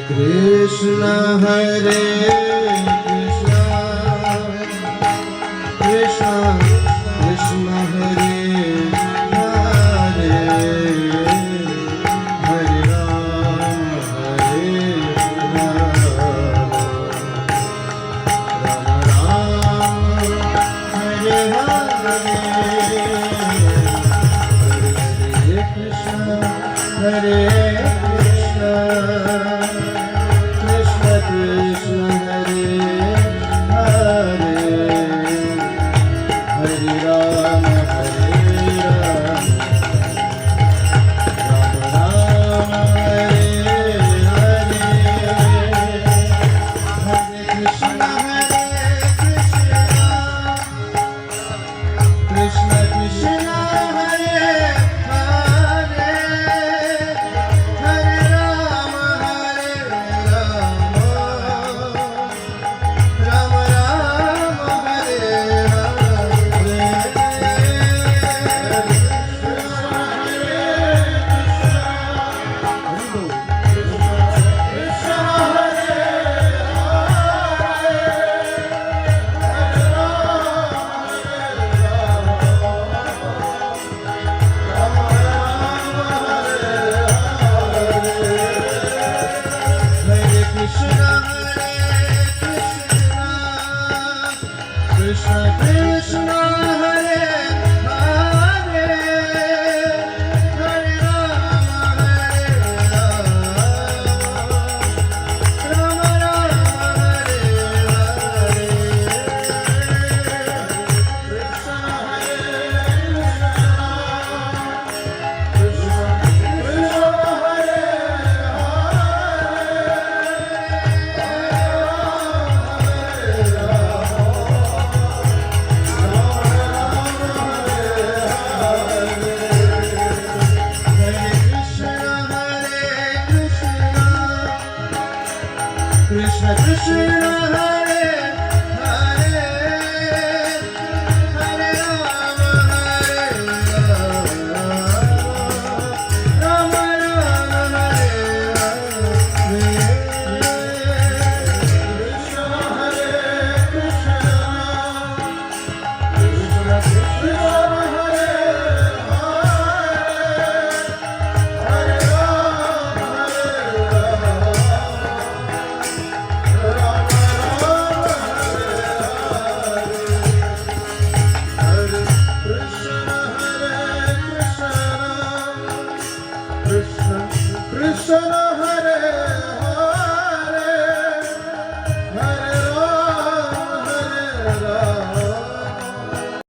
Krishna Hare Krishna Krishna Krishna Hare Hare Hare Rama Hare Rama Hare Krishna Hare Krishna Krishna Krishna Hare Hare Hare Rama Rama Hare Hare Hare Krishna Krishna Krishna Hare Hare Hare Rama Rama Rama Hare Krishna Krishna Hare Hare Hare Rama Rama Rama Hare Hare Krishna Krishna Krishna Hare Krishna Krishna